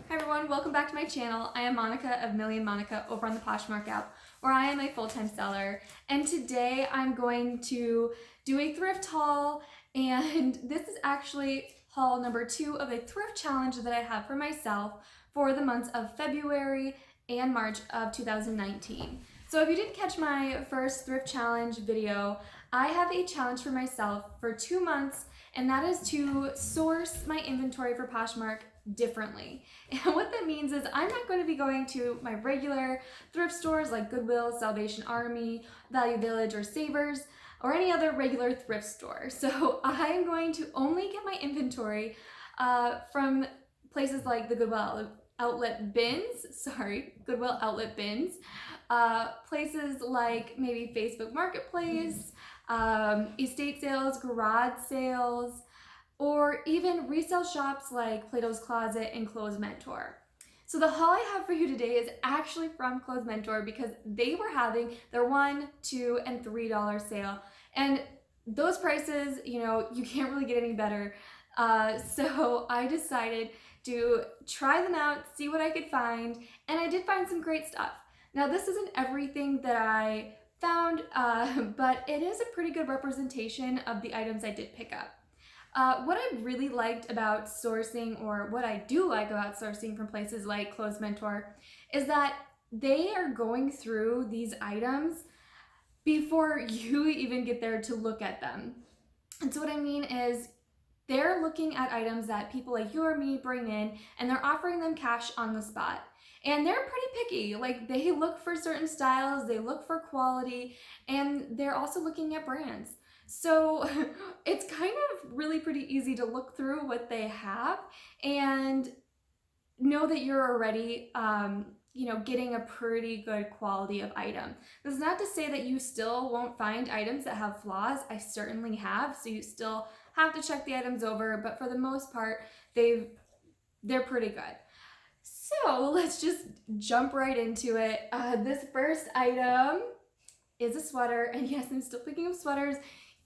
Hi everyone, welcome back to my channel. I am Monica of Million Monica over on the Poshmark app, where I am a full-time seller. And today I'm going to do a thrift haul, and this is actually haul number 2 of a thrift challenge that I have for myself for the months of February and March of 2019. So if you didn't catch my first thrift challenge video, I have a challenge for myself for 2 months, and that is to source my inventory for Poshmark differently. And what that means is I'm not going to be going to my regular thrift stores like Goodwill, Salvation Army, Value Village, or Savers, or any other regular thrift store. So I am going to only get my inventory from places like the Goodwill outlet bins, places like maybe Facebook Marketplace, estate sales, garage sales, or even resale shops like Plato's Closet and Clothes Mentor. So the haul I have for you today is actually from Clothes Mentor because they were having their $1, $2, and $3 sale. And those prices, you can't really get any better. So I decided to try them out, see what I could find, and I did find some great stuff. Now this isn't everything that I found, but it is a pretty good representation of the items I did pick up. What I really liked about sourcing, or what I do like about sourcing from places like Clothes Mentor, is that they are going through these items before you even get there to look at them. And so what I mean is they're looking at items that people like you or me bring in, and they're offering them cash on the spot. And they're pretty picky. Like, they look for certain styles, they look for quality, and they're also looking at brands. So it's kind of really pretty easy to look through what they have and know that you're already getting a pretty good quality of item. This is not to say that you still won't find items that have flaws. I certainly have, so you still have to check the items over, but for the most part, they're pretty good. So let's just jump right into it. This first item is a sweater, and yes, I'm still picking up sweaters.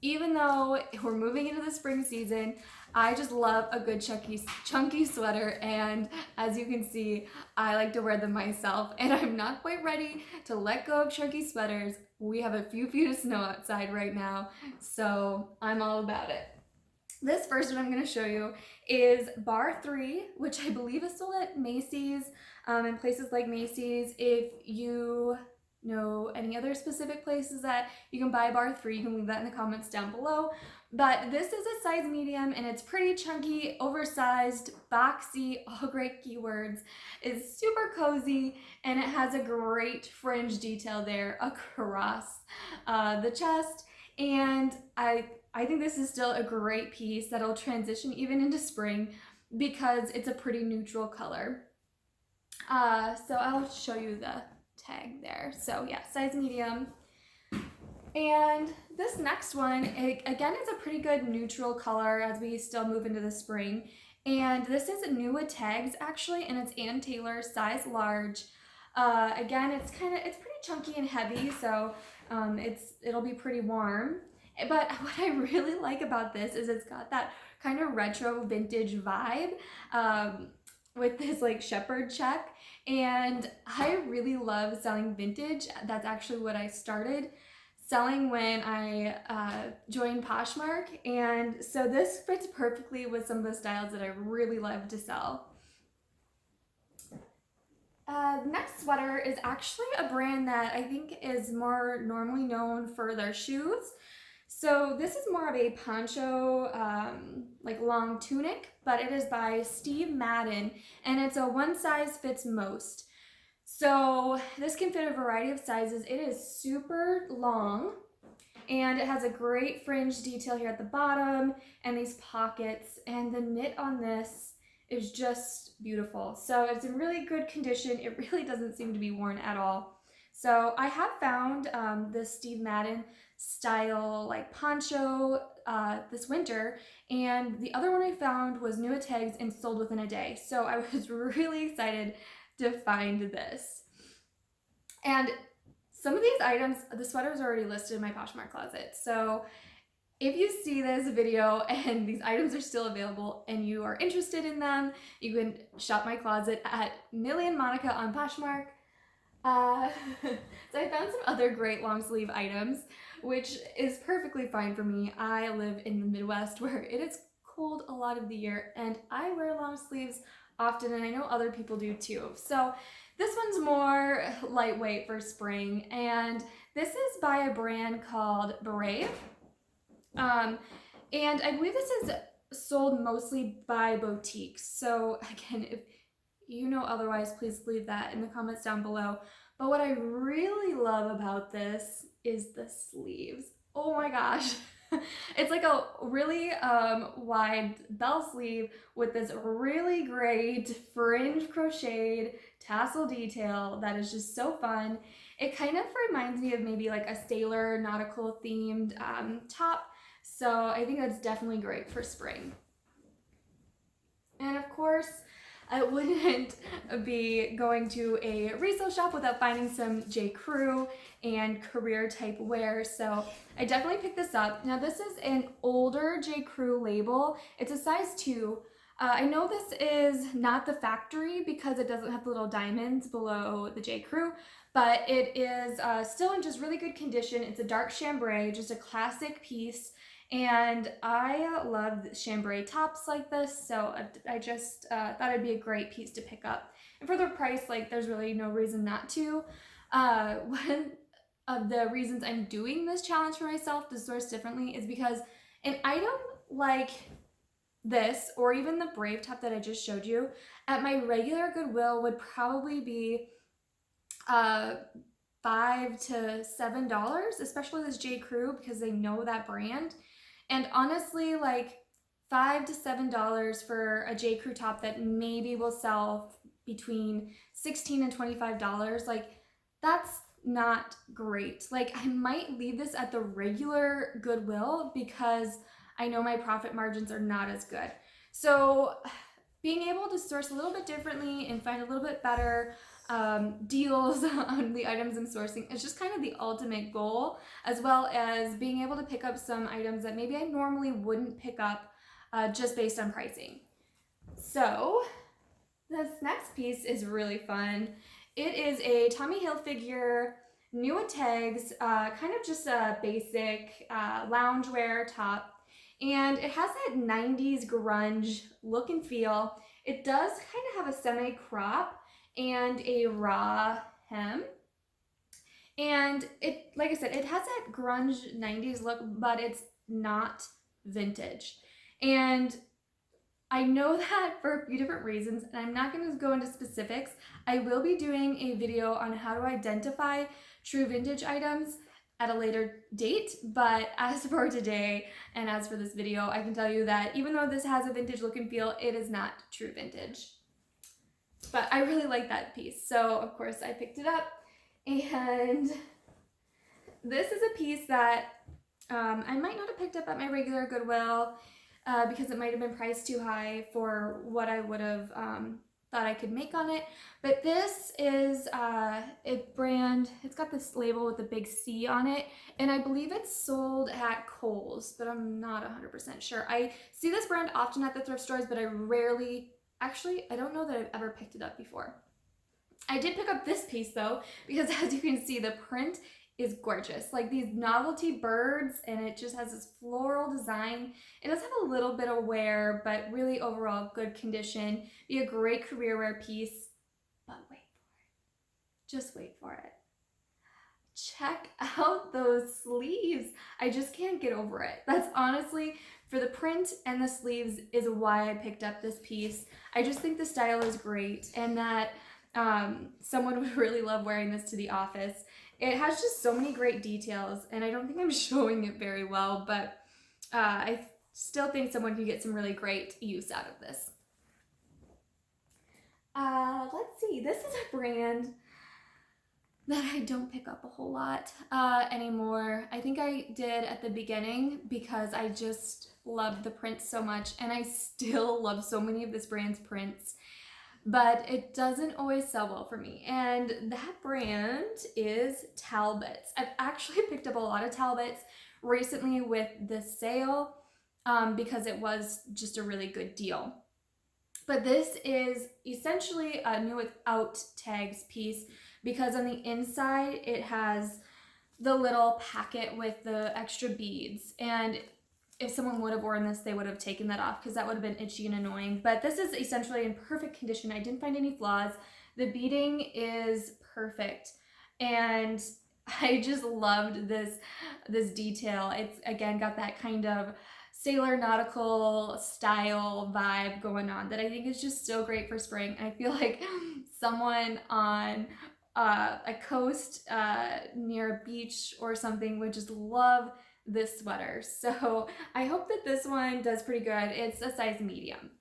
Even though we're moving into the spring season, I just love a good chunky sweater, and as you can see, I like to wear them myself, and I'm not quite ready to let go of chunky sweaters. We have a few feet of snow outside right now, so I'm all about it. This first one I'm going to show you is Bar 3, which I believe is sold at Macy's and places like Macy's. If you know any other specific places that you can buy Bar 3, you can leave that in the comments down below. But this is a size medium, and it's pretty chunky, oversized, boxy, all great keywords. It's super cozy, and it has a great fringe detail there across the chest. And I think this is still a great piece that'll transition even into spring because it's a pretty neutral color. So I'll show you the tag there. So yeah, size medium. And this next one, again, it's a pretty good neutral color as we still move into the spring. And this is new with tags actually, and it's Ann Taylor, size large. Again, it's pretty chunky and heavy, so it'll be pretty warm. But what I really like about this is it's got that kind of retro vintage vibe with this like shepherd check. And I really love selling vintage. That's actually what I started selling when I joined Poshmark. And so this fits perfectly with some of the styles that I really love to sell. Next sweater is actually a brand that I think is more normally known for their shoes. So this is more of a poncho, like long tunic, but it is by Steve Madden, and it's a one size fits most. So this can fit a variety of sizes. It is super long, and it has a great fringe detail here at the bottom and these pockets, and the knit on this is just beautiful. So it's in really good condition. It really doesn't seem to be worn at all. So I have found this Steve Madden style like poncho this winter, and the other one I found was new at tags and sold within a day. So I was really excited to find this. And some of these items, the sweaters are already listed in my Poshmark closet. So if you see this video and these items are still available and you are interested in them, you can shop my closet at Million Monica on Poshmark. So I found some other great long sleeve items, which is perfectly fine for me. I live in the Midwest where it is cold a lot of the year and I wear long sleeves often, and I know other people do too. So this one's more lightweight for spring, and this is by a brand called Brave. And I believe this is sold mostly by boutiques. So again, if you know otherwise, please leave that in the comments down below. But what I really love about this is the sleeves. Oh my gosh. It's like a really wide bell sleeve with this really great fringe crocheted tassel detail that is just so fun. It kind of reminds me of maybe like a sailor nautical themed top. So I think that's definitely great for spring. And of course, I wouldn't be going to a resale shop without finding some J. Crew and career type wear. So I definitely picked this up. Now this is an older J. Crew label. It's a size 2. I know this is not the factory because it doesn't have the little diamonds below the J. Crew, but it is still in just really good condition. It's a dark chambray, just a classic piece. And I love chambray tops like this, so I just thought it'd be a great piece to pick up. And for the price, like, there's really no reason not to. One of the reasons I'm doing this challenge for myself to source differently is because an item like this, or even the Brave top that I just showed you, at my regular Goodwill would probably be $5 to $7, especially this J. Crew, because they know that brand. And honestly, like $5 to $7 for a J. Crew top that maybe will sell between $16 and $25, like that's not great. Like I might leave this at the regular Goodwill because I know my profit margins are not as good. So being able to source a little bit differently and find a little bit better deals on the items I'm sourcing is just kind of the ultimate goal, as well as being able to pick up some items that maybe I normally wouldn't pick up just based on pricing. So this next piece is really fun. It is a Tommy Hilfiger new at tags, kind of just a basic loungewear top. And it has that 90s grunge look and feel. It does kind of have a semi-crop and a raw hem. And it, like I said, it has that grunge 90s look, but it's not vintage. And I know that for a few different reasons, and I'm not going to go into specifics. I will be doing a video on how to identify true vintage items at a later date, but as for today and as for this video, I can tell you that even though this has a vintage look and feel, it is not true vintage. But I really like that piece, so of course I picked it up. And this is a piece that I might not have picked up at my regular Goodwill because it might have been priced too high for what I would have thought I could make on it. But this is a brand, it's got this label with a big C on it, and I believe it's sold at Kohl's, but I'm not 100% sure. I see this brand often at the thrift stores, but I rarely, actually, I don't know that I've ever picked it up before. I did pick up this piece though, because as you can see, the print is gorgeous. Like these novelty birds, and it just has this floral design. It does have a little bit of wear, but really overall good condition. Be a great career wear piece, but wait for it. Just wait for it. Check out those sleeves. I just can't get over it. That's honestly, for the print and the sleeves is why I picked up this piece. I just think the style is great, and that someone would really love wearing this to the office. It has just so many great details, and I don't think I'm showing it very well, but I still think someone could get some really great use out of this. Let's see, this is a brand that I don't pick up a whole lot anymore. I think I did at the beginning because I just loved the prints so much, and I still love so many of this brand's prints, but it doesn't always sell well for me. And that brand is Talbots. I've actually picked up a lot of Talbots recently with this sale because it was just a really good deal. But this is essentially a new without tags piece because on the inside it has the little packet with the extra beads, and if someone would have worn this, they would have taken that off because that would have been itchy and annoying. But this is essentially in perfect condition. I didn't find any flaws. The beading is perfect, and I just loved this detail. It's again got that kind of sailor nautical style vibe going on that I think is just so great for spring. I feel like someone on a coast near a beach or something would just love this sweater. So I hope that this one does pretty good. It's a size medium.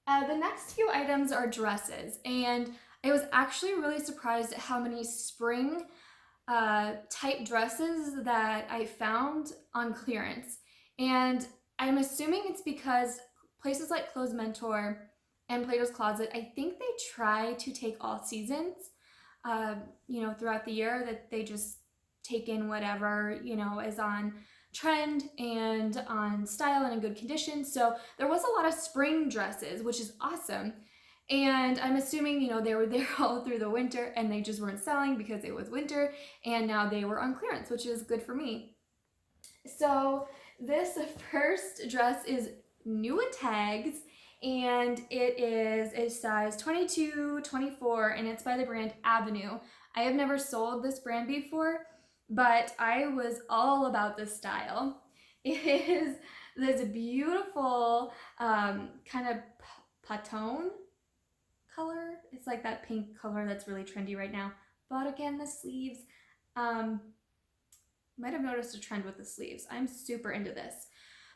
The next few items are dresses, and I was actually really surprised at how many spring type dresses that I found on clearance. And I'm assuming it's because places like Clothes Mentor and Plato's Closet, I think they try to take all seasons, throughout the year, that they just take in whatever, is on trend and on style and in good condition. So there was a lot of spring dresses, which is awesome. And I'm assuming, they were there all through the winter and they just weren't selling because it was winter, and now they were on clearance, which is good for me. So this first dress is new with tags, and it is a size 22, 24, and it's by the brand Avenue. I have never sold this brand before, but I was all about this style. It is this beautiful kind of patone color. It's like that pink color that's really trendy right now. But again, the sleeves, might have noticed a trend with the sleeves. I'm super into this.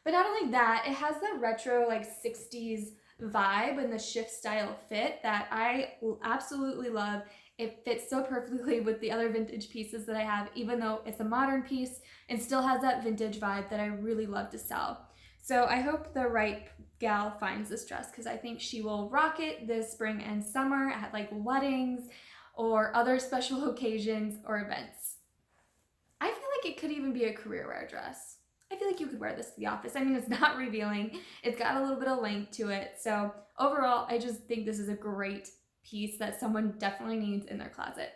But not only that, it has the retro like 60s vibe and the shift style fit that I absolutely love. It fits so perfectly with the other vintage pieces that I have, even though it's a modern piece and still has that vintage vibe that I really love to sell. So I hope the right gal finds this dress because I think she will rock it this spring and summer at like weddings or other special occasions or events. I feel like it could even be a career wear dress. I feel like you could wear this to the office. I mean, it's not revealing. It's got a little bit of length to it. So overall, I just think this is a great piece that someone definitely needs in their closet.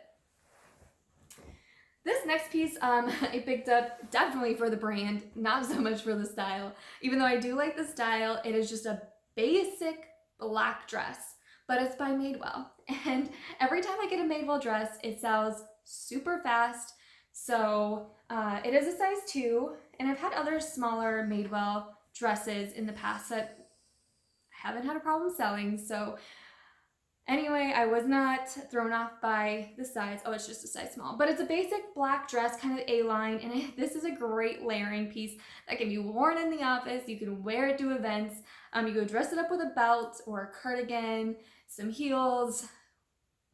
This next piece I picked up definitely for the brand, not so much for the style. Even though I do like the style, it is just a basic black dress, but it's by Madewell. And every time I get a Madewell dress, it sells super fast. So it is a size 2, and I've had other smaller Madewell dresses in the past that I haven't had a problem selling. So anyway, I was not thrown off by the size. Oh, it's just a size small. But it's a basic black dress, kind of A-line, and this is a great layering piece that can be worn in the office. You can wear it to events. You can dress it up with a belt or a cardigan, some heels,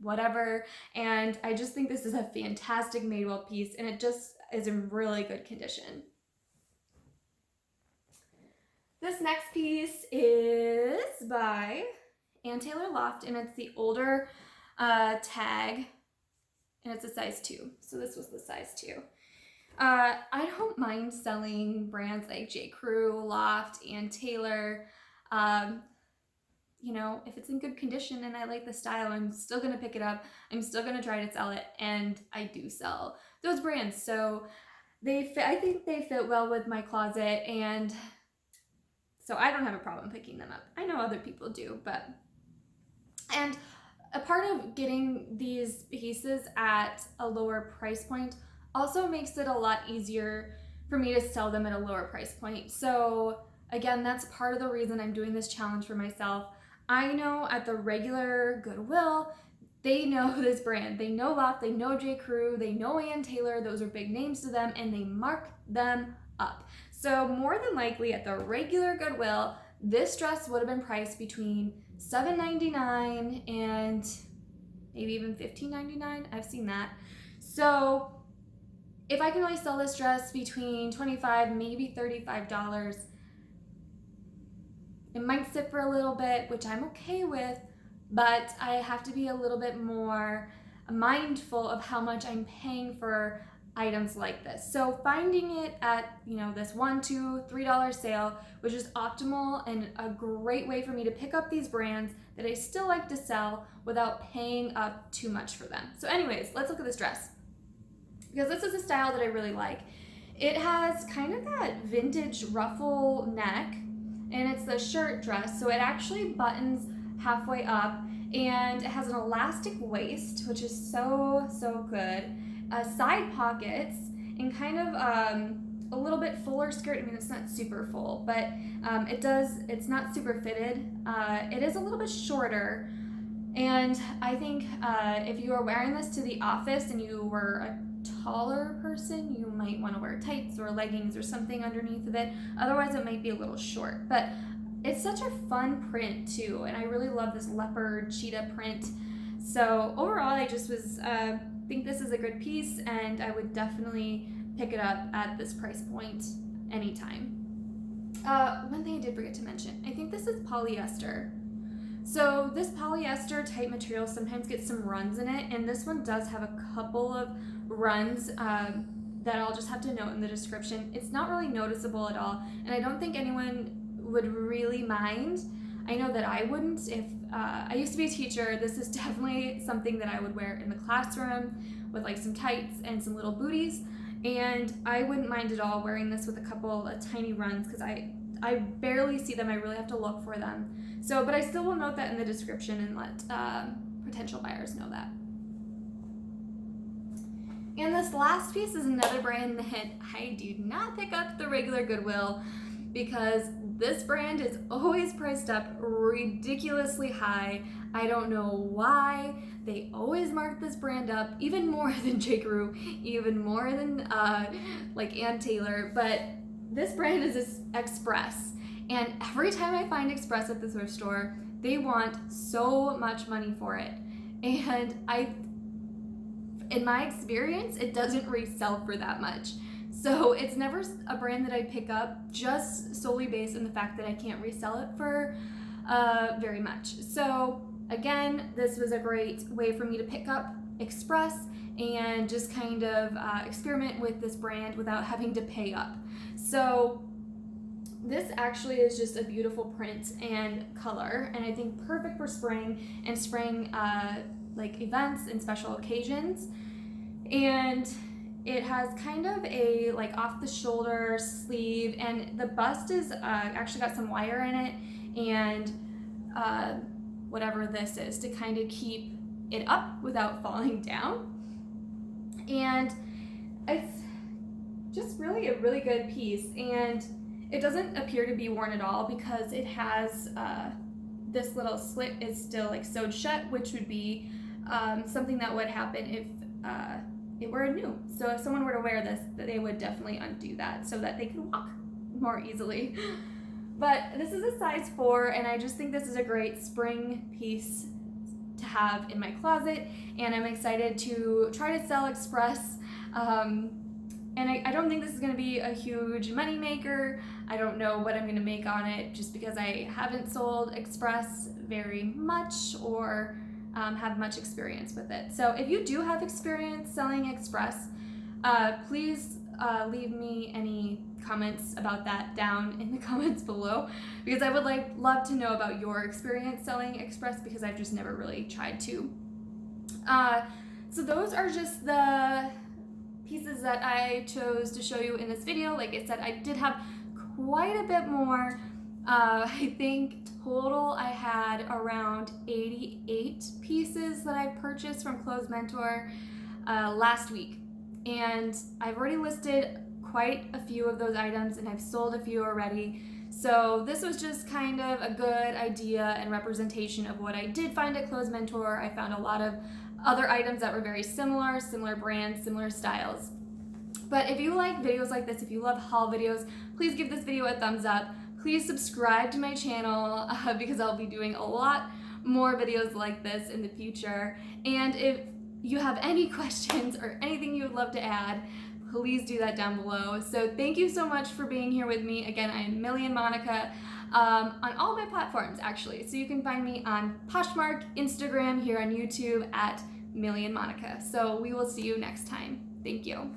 whatever. And I just think this is a fantastic Madewell piece, and it just is in really good condition. This next piece is by Taylor Loft, and it's the older tag, and it's a size 2. So this was the size 2. I don't mind selling brands like J. Crew, Loft, and Taylor. If it's in good condition and I like the style, I'm still gonna pick it up. I'm still gonna try to sell it, and I do sell those brands. So I think they fit well with my closet, and so I don't have a problem picking them up. I know other people do, and a part of getting these pieces at a lower price point also makes it a lot easier for me to sell them at a lower price point. So again, that's part of the reason I'm doing this challenge for myself. I know at the regular Goodwill, they know this brand. They know Loft, they know J. Crew, they know Ann Taylor. Those are big names to them, and they mark them up. So more than likely at the regular Goodwill, this dress would have been priced between $7.99 and maybe even $15.99. I've seen that. So if I can only sell this dress between $25, maybe $35, it might sit for a little bit, which I'm okay with, but I have to be a little bit more mindful of how much I'm paying for items like this. So finding it at, you know, this $1, $2, $3 sale was just optimal and a great way for me to pick up these brands that I still like to sell without paying up too much for them. So anyways, let's look at this dress, because this is a style that I really like. It has kind of that vintage ruffle neck, and it's the shirt dress, so it actually buttons halfway up, and it has an elastic waist, which is so good. Side pockets, and kind of a little bit fuller skirt. I mean, it's not super full, but it's not super fitted. It is a little bit shorter, and I think if you are wearing this to the office and you were a taller person, you might want to wear tights or leggings or something underneath of it. Otherwise, it might be a little short, but it's such a fun print too, and I really love this leopard cheetah print. So overall, I just think this is a good piece, and I would definitely pick it up at this price point anytime. One thing I did forget to mention, I think this is polyester. So this polyester type material sometimes gets some runs in it, and this one does have a couple of runs that I'll just have to note in the description. It's not really noticeable at all, and I don't think anyone would really mind. I know that I wouldn't. If I used to be a teacher, this is definitely something that I would wear in the classroom with like some tights and some little booties, and I wouldn't mind at all wearing this with a couple of tiny runs, because I barely see them. I really have to look for them. So, but I still will note that in the description and let potential buyers know that. And this last piece is another brand that I do not pick up the regular Goodwill, because this brand is always priced up ridiculously high. I don't know why. They always mark this brand up, even more than J. Crew, even more than like Ann Taylor, but this brand is Express. And every time I find Express at the thrift store, they want so much money for it. And in my experience, it doesn't resell for that much. So it's never a brand that I pick up, just solely based on the fact that I can't resell it for very much. So again, this was a great way for me to pick up Express and just kind of experiment with this brand without having to pay up. So this actually is just a beautiful print and color, and I think perfect for spring and spring like events and special occasions. And it has kind of a like off the shoulder sleeve, and the bust is actually got some wire in it, and whatever this is to kind of keep it up without falling down. And it's just really a really good piece, and it doesn't appear to be worn at all, because it has this little slit is still like sewed shut, which would be something that would happen if it were new. So if someone were to wear this, they would definitely undo that so that they could walk more easily. But this is a size 4, and I just think this is a great spring piece to have in my closet, and I'm excited to try to sell Express. And I don't think this is going to be a huge money maker. I don't know what I'm going to make on it, just because I haven't sold Express very much or have much experience with it. So if you do have experience selling Express, please leave me any comments about that down in the comments below, because I would love to know about your experience selling Express, because I've just never really tried to. So those are just the pieces that I chose to show you in this video. Like I said, I did have quite a bit more. I think total I had around 88 pieces that I purchased from Clothes Mentor last week, and I've already listed quite a few of those items, and I've sold a few already. So this was just kind of a good idea and representation of what I did find at Clothes Mentor. I found a lot of other items that were very similar brands, similar styles. But if you like videos like this, if you love haul videos, please give this video a thumbs up. Please subscribe to my channel because I'll be doing a lot more videos like this in the future. And if you have any questions or anything you would love to add, please do that down below. So thank you so much for being here with me. Again, I'm Millie and Monica on all my platforms, actually. So you can find me on Poshmark, Instagram, here on YouTube at Millie and Monica. So we will see you next time. Thank you.